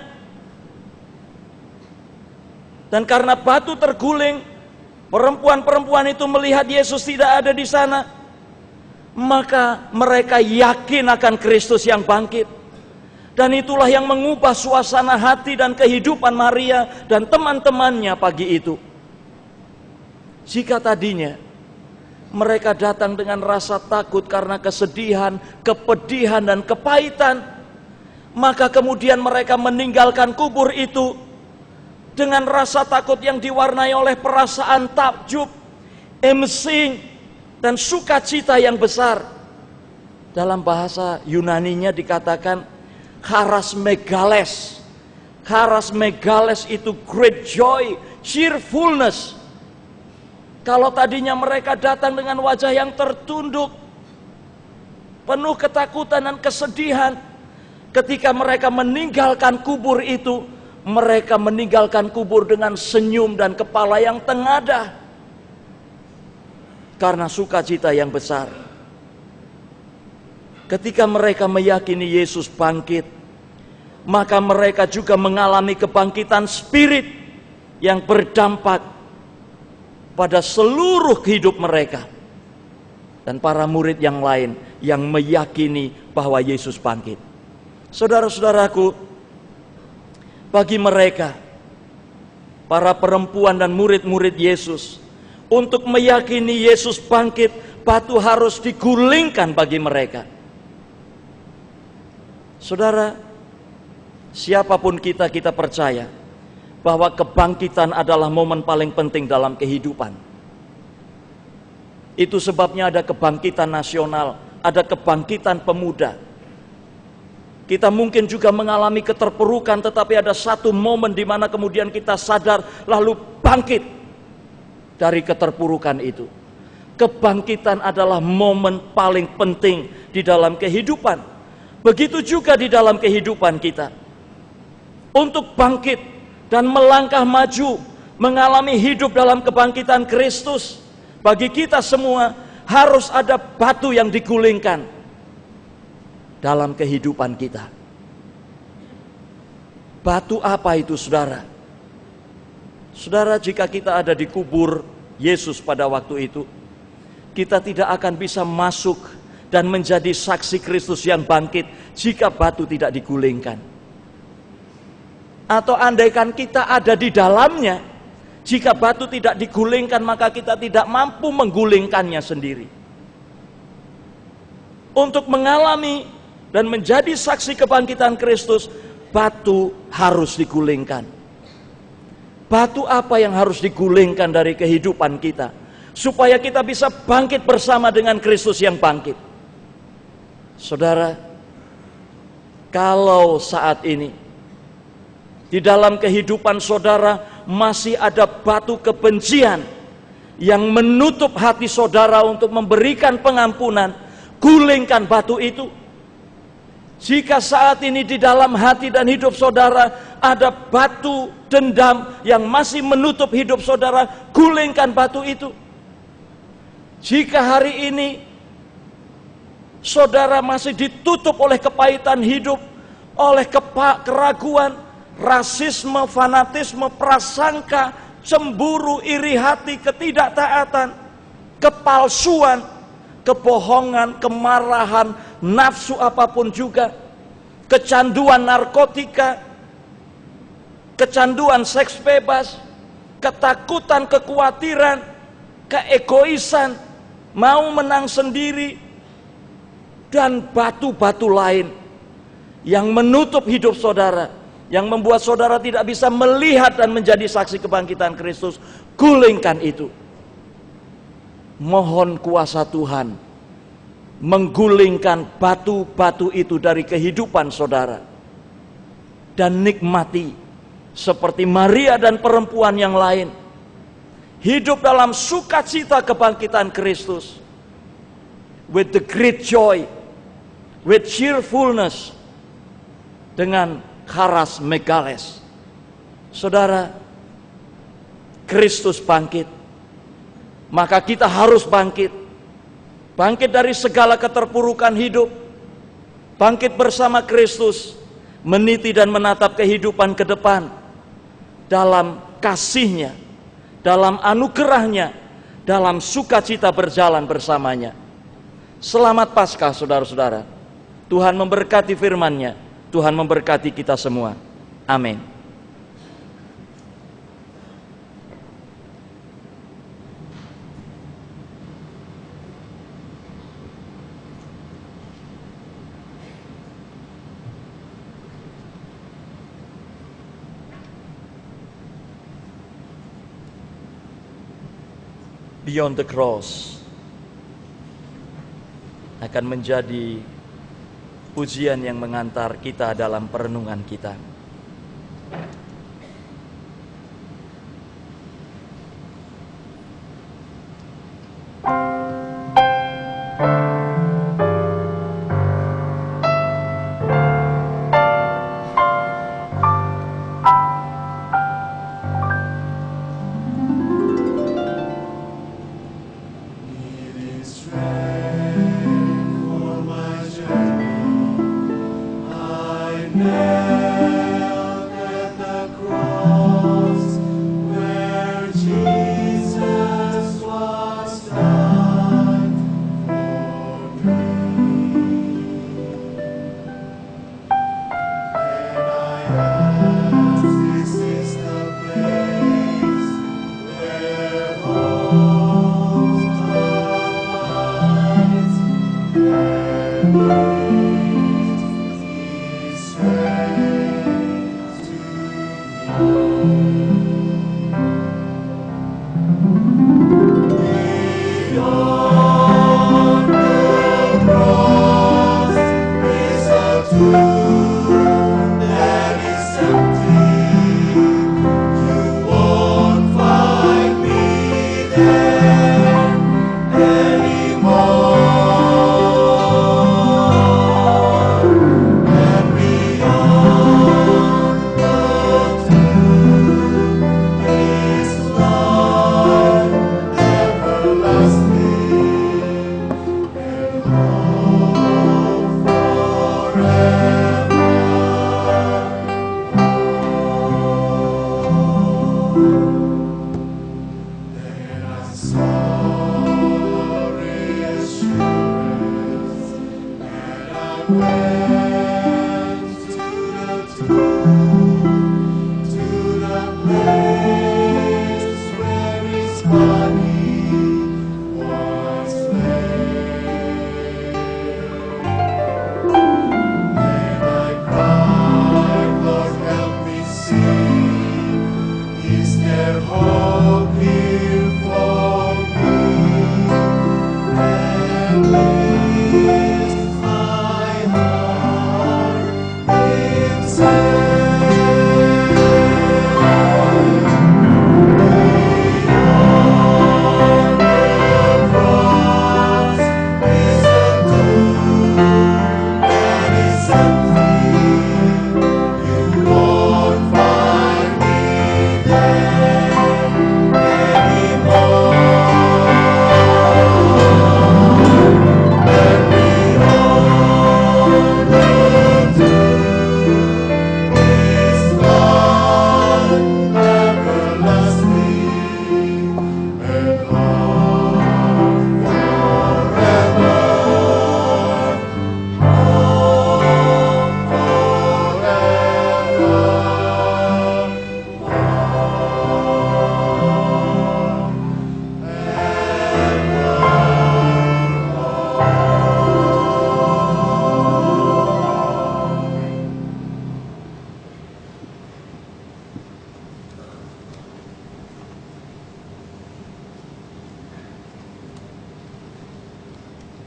Dan karena batu terguling, perempuan-perempuan itu melihat Yesus tidak ada di sana, maka mereka yakin akan Kristus yang bangkit. Dan itulah yang mengubah suasana hati dan kehidupan Maria dan teman-temannya pagi itu. Jika tadinya mereka datang dengan rasa takut karena kesedihan, kepedihan, dan kepahitan, maka kemudian mereka meninggalkan kubur itu dengan rasa takut yang diwarnai oleh perasaan takjub, emsing, dan sukacita yang besar. Dalam bahasa Yunaninya dikatakan charas megales. Charas megales itu great joy, cheerfulness. Kalau tadinya mereka datang dengan wajah yang tertunduk, penuh ketakutan dan kesedihan, ketika mereka meninggalkan kubur itu, mereka meninggalkan kubur dengan senyum dan kepala yang tengadah. karena sukacita yang besar. Ketika mereka meyakini Yesus bangkit, maka mereka juga mengalami kebangkitan spirit yang berdampak pada seluruh hidup mereka. Dan para murid yang lain yang meyakini bahwa Yesus bangkit. Saudara-saudaraku, bagi mereka, para perempuan dan murid-murid Yesus, untuk meyakini Yesus bangkit, batu harus digulingkan bagi mereka. Saudara, siapapun kita percaya bahwa kebangkitan adalah momen paling penting dalam kehidupan. Itu sebabnya ada kebangkitan nasional, ada kebangkitan pemuda. Kita mungkin juga mengalami keterpurukan, tetapi ada satu momen di mana kemudian kita sadar lalu bangkit dari keterpurukan itu. Kebangkitan adalah momen paling penting di dalam kehidupan. Begitu juga di dalam kehidupan kita. Untuk bangkit dan melangkah maju, mengalami hidup dalam kebangkitan Kristus, bagi kita semua harus ada batu yang digulingkan dalam kehidupan kita. Batu apa itu, saudara? Saudara, jika kita ada di kubur Yesus pada waktu itu, kita tidak akan bisa masuk dan menjadi saksi Kristus yang bangkit jika batu tidak digulingkan. Atau andaikan kita ada di dalamnya, jika batu tidak digulingkan, maka kita tidak mampu menggulingkannya sendiri. Untuk mengalami dan menjadi saksi kebangkitan Kristus, batu harus digulingkan. Batu apa yang harus digulingkan dari kehidupan kita, supaya kita bisa bangkit bersama dengan Kristus yang bangkit? Saudara, kalau saat ini di dalam kehidupan saudara masih ada batu kebencian yang menutup hati saudara untuk memberikan pengampunan, gulingkan batu itu. Jika saat ini di dalam hati dan hidup saudara ada batu dendam yang masih menutup hidup saudara, gulingkan batu itu. Jika hari ini saudara masih ditutup oleh kepahitan hidup, oleh keraguan, rasisme, fanatisme, prasangka, cemburu, iri hati, ketidaktaatan, kepalsuan, kebohongan, kemarahan, nafsu apapun juga, kecanduan narkotika, kecanduan seks bebas, ketakutan, kekhawatiran, keegoisan, mau menang sendiri, dan batu-batu lain yang menutup hidup saudara, yang membuat saudara tidak bisa melihat dan menjadi saksi kebangkitan Kristus. Gulingkan itu. Mohon kuasa Tuhan menggulingkan batu-batu itu dari kehidupan saudara, dan nikmati seperti Maria dan perempuan yang lain, hidup dalam sukacita kebangkitan Kristus, with the great joy, with cheerfulness, dengan charis megales. Saudara, Kristus bangkit, maka kita harus bangkit. Bangkit dari segala keterpurukan hidup, bangkit bersama Kristus, meniti dan menatap kehidupan ke depan dalam kasih-Nya, dalam anugerah-Nya, dalam sukacita berjalan bersamanya. Selamat Paskah saudara-saudara. Tuhan memberkati firman-Nya, Tuhan memberkati kita semua. Amin. Beyond the Cross akan menjadi pujian yang mengantar kita dalam perenungan kita.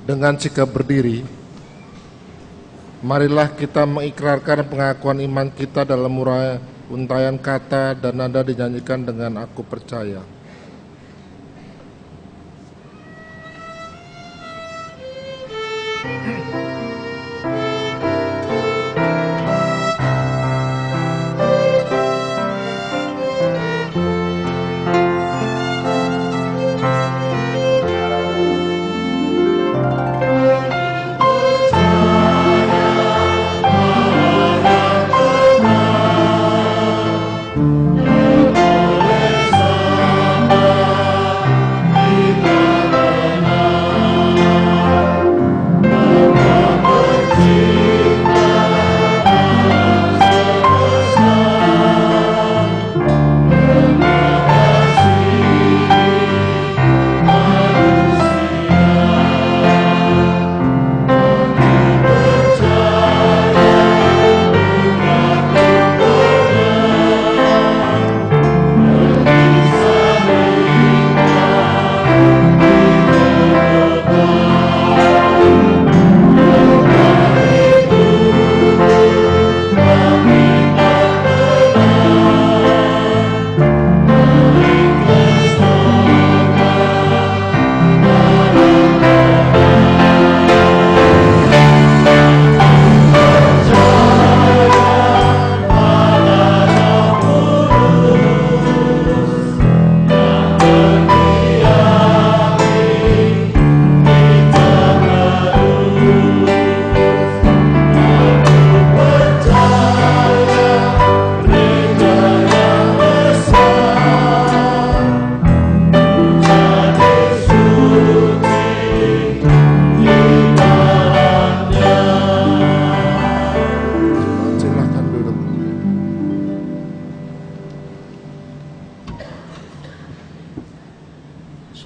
Dengan sikap berdiri, marilah kita mengikrarkan pengakuan iman kita dalam uraian kata dan nada dinyanyikan dengan aku percaya. Oleh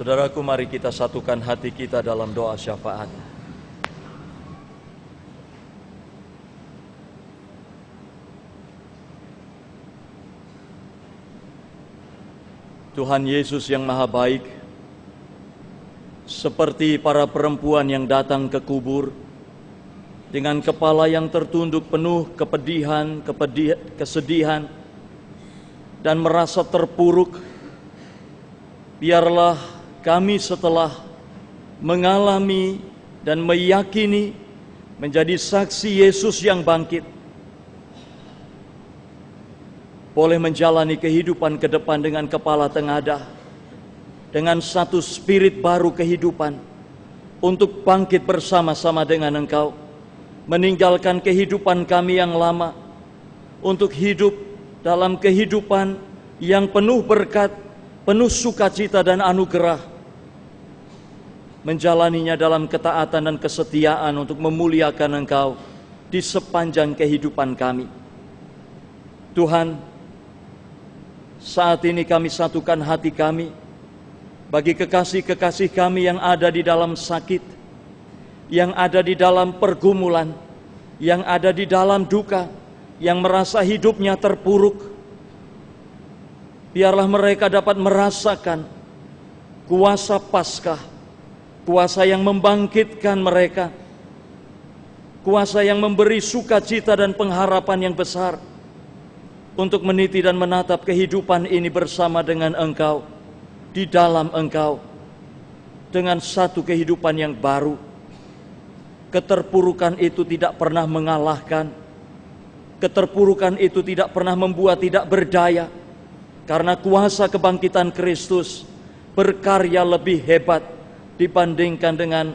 Saudaraku, mari kita satukan hati kita dalam doa syafaat. Tuhan Yesus yang Maha Baik, seperti para perempuan yang datang ke kubur dengan kepala yang tertunduk penuh kesedihan dan merasa terpuruk, biarlah kami setelah mengalami dan meyakini menjadi saksi Yesus yang bangkit, boleh menjalani kehidupan ke depan dengan kepala tengadah, dengan satu spirit baru kehidupan, untuk bangkit bersama-sama dengan Engkau, meninggalkan kehidupan kami yang lama, untuk hidup dalam kehidupan yang penuh berkat, penuh sukacita dan anugerah, menjalaninya dalam ketaatan dan kesetiaan untuk memuliakan Engkau di sepanjang kehidupan kami. Tuhan, saat ini kami satukan hati kami bagi kekasih-kekasih kami yang ada di dalam sakit, yang ada di dalam pergumulan, yang ada di dalam duka, yang merasa hidupnya terpuruk. Biarlah mereka dapat merasakan kuasa Paskah, kuasa yang membangkitkan mereka, kuasa yang memberi sukacita dan pengharapan yang besar, untuk meniti dan menatap kehidupan ini bersama dengan Engkau, di dalam Engkau, dengan satu kehidupan yang baru. Keterpurukan itu tidak pernah mengalahkan, keterpurukan itu tidak pernah membuat tidak berdaya, karena kuasa kebangkitan Kristus berkarya lebih hebat dibandingkan dengan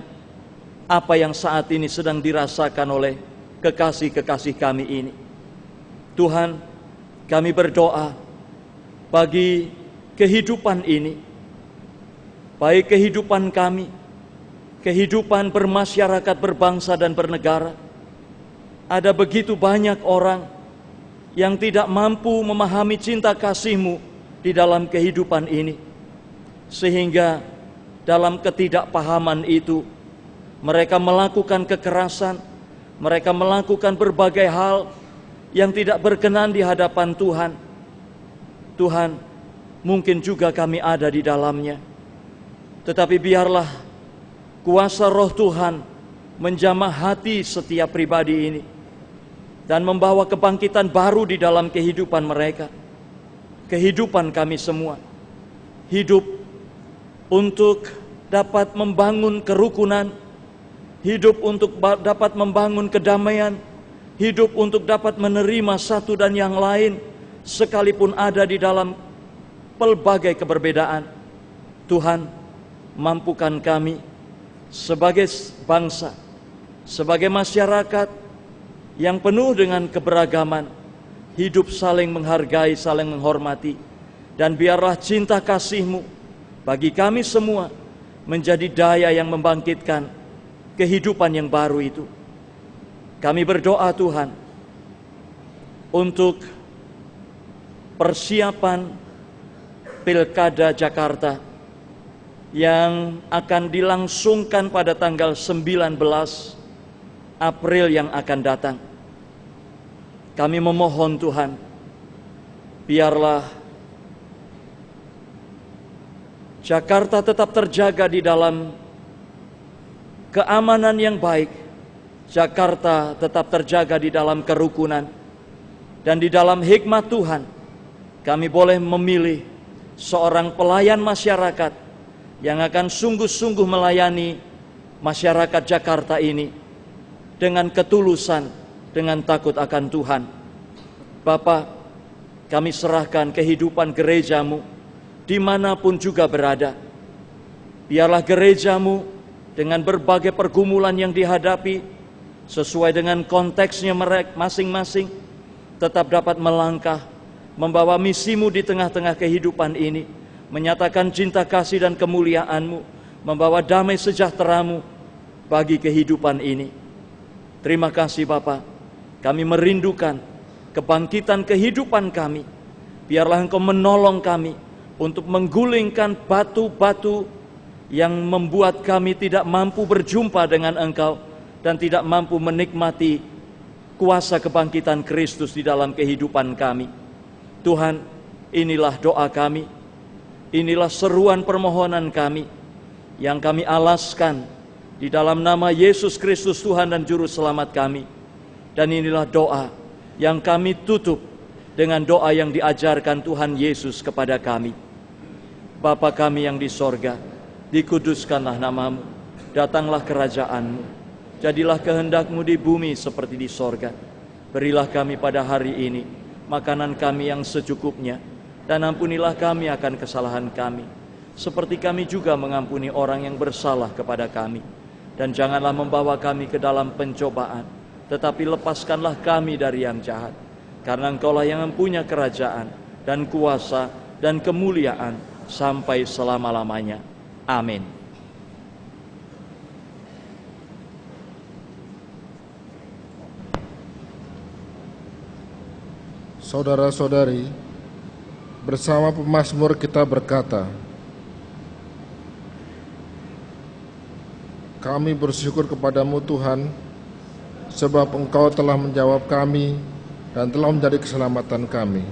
apa yang saat ini sedang dirasakan oleh kekasih-kekasih kami ini. Tuhan, kami berdoa bagi kehidupan ini, baik kehidupan kami, kehidupan bermasyarakat, berbangsa dan bernegara. Ada begitu banyak orang yang tidak mampu memahami cinta kasih-Mu di dalam kehidupan ini, sehingga dalam ketidakpahaman itu mereka melakukan kekerasan, mereka melakukan berbagai hal yang tidak berkenan di hadapan Tuhan. Tuhan, mungkin juga kami ada di dalamnya, tetapi biarlah kuasa Roh Tuhan menjamah hati setiap pribadi ini dan membawa kebangkitan baru di dalam kehidupan mereka, kehidupan kami semua. Hidup untuk dapat membangun kerukunan, hidup untuk dapat membangun kedamaian, hidup untuk dapat menerima satu dan yang lain, sekalipun ada di dalam pelbagai keberbedaan. Tuhan, mampukan kami sebagai bangsa, sebagai masyarakat yang penuh dengan keberagaman, hidup saling menghargai, saling menghormati, dan biarlah cinta kasih-Mu bagi kami semua menjadi daya yang membangkitkan kehidupan yang baru itu. Kami berdoa Tuhan untuk persiapan Pilkada Jakarta yang akan dilangsungkan pada tanggal 19 April yang akan datang. Kami memohon Tuhan, biarlah Jakarta tetap terjaga di dalam keamanan yang baik. Jakarta tetap terjaga di dalam kerukunan, dan di dalam hikmat Tuhan kami boleh memilih seorang pelayan masyarakat yang akan sungguh-sungguh melayani masyarakat Jakarta ini dengan ketulusan, dengan takut akan Tuhan. Bapa, kami serahkan kehidupan gereja-Mu dimanapun juga berada. Biarlah gereja-Mu dengan berbagai pergumulan yang dihadapi, sesuai dengan konteksnya mereka masing-masing, tetap dapat melangkah, membawa misi-Mu di tengah-tengah kehidupan ini, menyatakan cinta kasih dan kemuliaan-Mu, membawa damai sejahtera-Mu bagi kehidupan ini. Terima kasih Bapa, kami merindukan kebangkitan kehidupan kami. Biarlah Engkau menolong kami untuk menggulingkan batu-batu yang membuat kami tidak mampu berjumpa dengan Engkau dan tidak mampu menikmati kuasa kebangkitan Kristus di dalam kehidupan kami. Tuhan, inilah doa kami, inilah seruan permohonan kami yang kami alaskan di dalam nama Yesus Kristus Tuhan dan Juru Selamat kami. Dan inilah doa yang kami tutup dengan doa yang diajarkan Tuhan Yesus kepada kami. Bapa kami yang di sorga, dikuduskanlah namamu, datanglah kerajaan-Mu, jadilah kehendak-Mu di bumi seperti di sorga. Berilah kami pada hari ini makanan kami yang secukupnya, dan ampunilah kami akan kesalahan kami, seperti kami juga mengampuni orang yang bersalah kepada kami. Dan janganlah membawa kami ke dalam pencobaan, tetapi lepaskanlah kami dari yang jahat. Karena Engkaulah yang mempunyai kerajaan dan kuasa dan kemuliaan sampai selama-lamanya. Amin. Saudara-saudari, bersama pemazmur kita berkata, kami bersyukur kepadamu Tuhan, sebab Engkau telah menjawab kami dan telah menjadi keselamatan kami.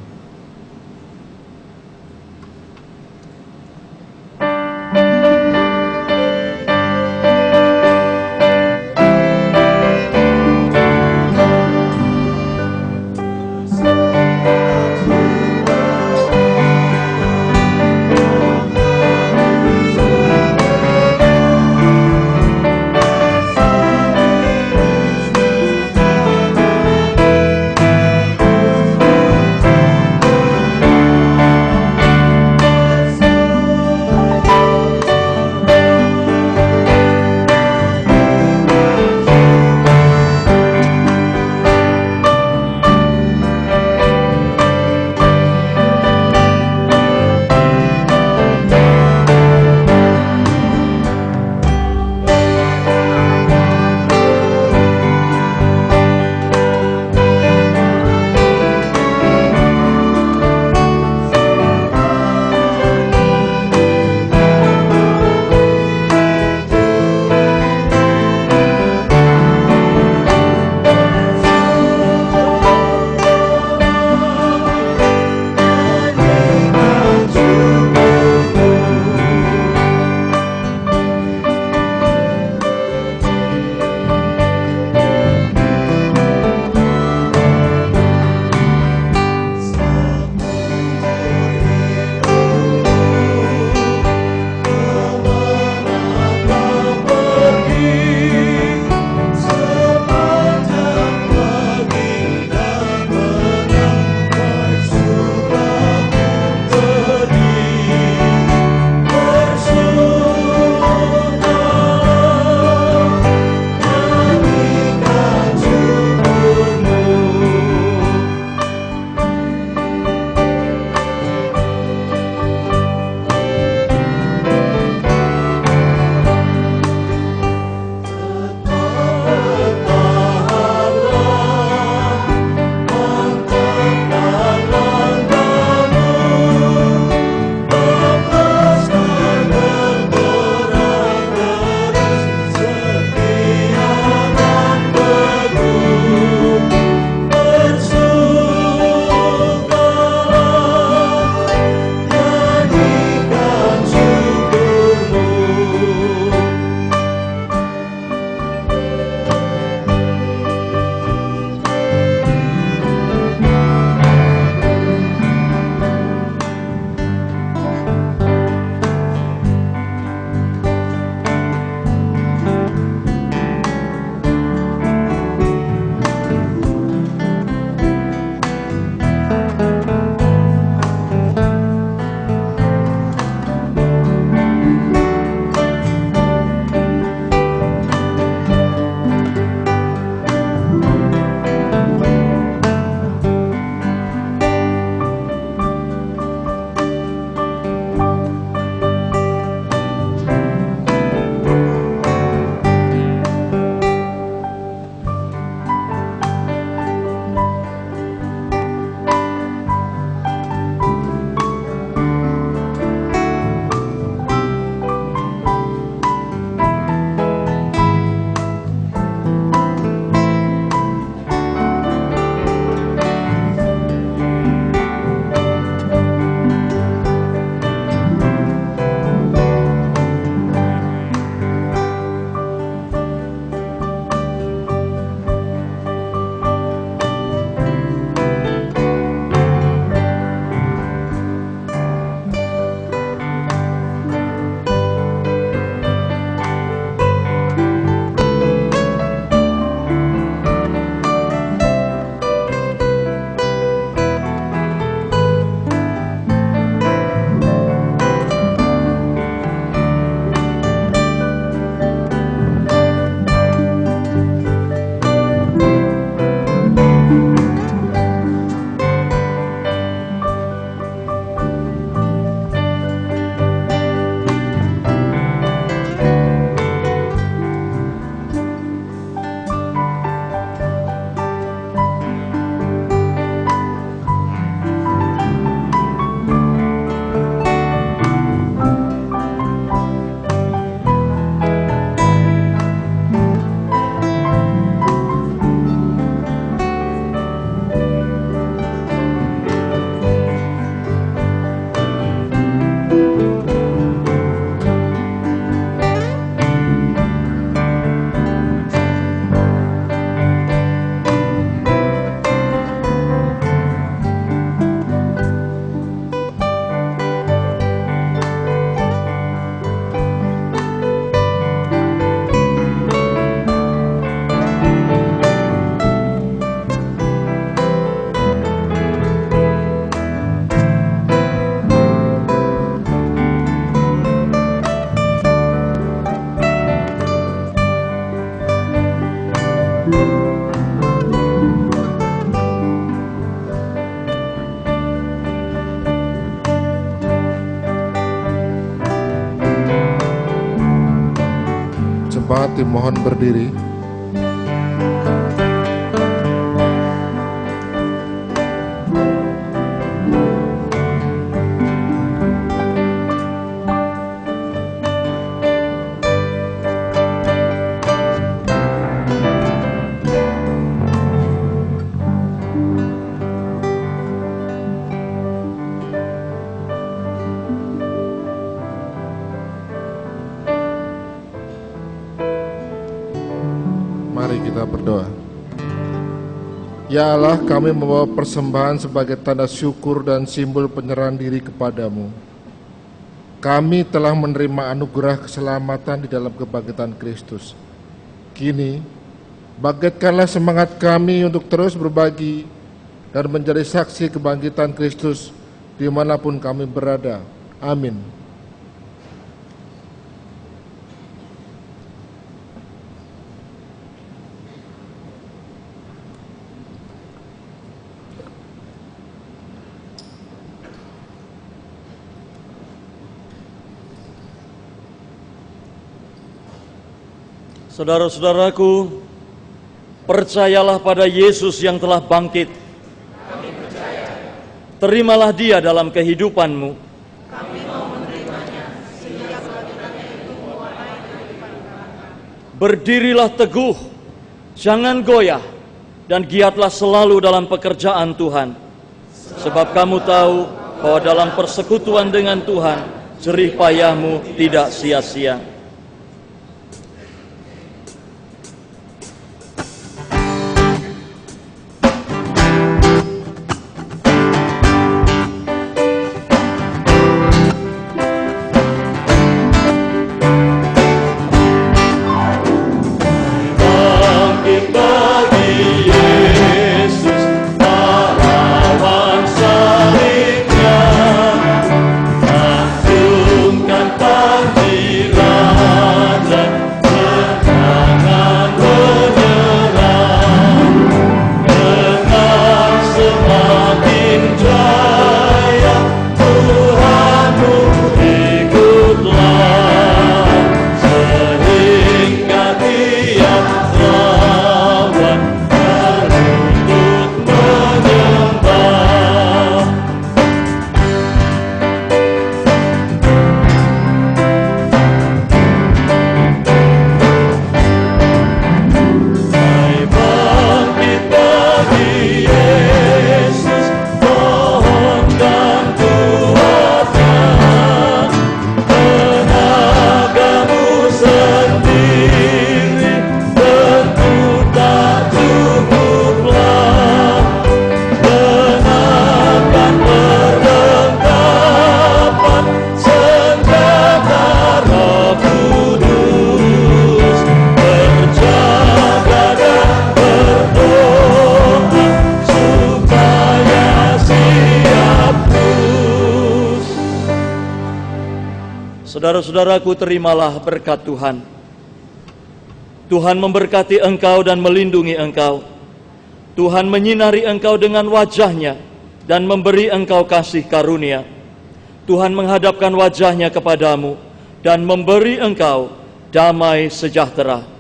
diberkati mohon berdiri. Mari kita berdoa. Ya Allah, kami membawa persembahan sebagai tanda syukur dan simbol penyerahan diri kepadamu. Kami telah menerima anugerah keselamatan di dalam kebangkitan Kristus. Kini, bangkitkanlah semangat kami untuk terus berbagi dan menjadi saksi kebangkitan Kristus dimanapun kami berada. Amin. Saudara-saudaraku, percayalah pada Yesus yang telah bangkit. Kami percaya. Terimalah Dia dalam kehidupanmu. Kami mau menerimanya sehingga selanjutnya itu mewarnai kehidupan kami. Berdirilah teguh, jangan goyah, dan giatlah selalu dalam pekerjaan Tuhan. Sebab kamu tahu bahwa dalam persekutuan dengan Tuhan, jerih payahmu tidak sia-sia. Saudara-saudaraku, terimalah berkat Tuhan. Tuhan memberkati engkau dan melindungi engkau. Tuhan menyinari engkau dengan wajah-Nya dan memberi engkau kasih karunia. Tuhan menghadapkan wajah-Nya kepadamu dan memberi engkau damai sejahtera.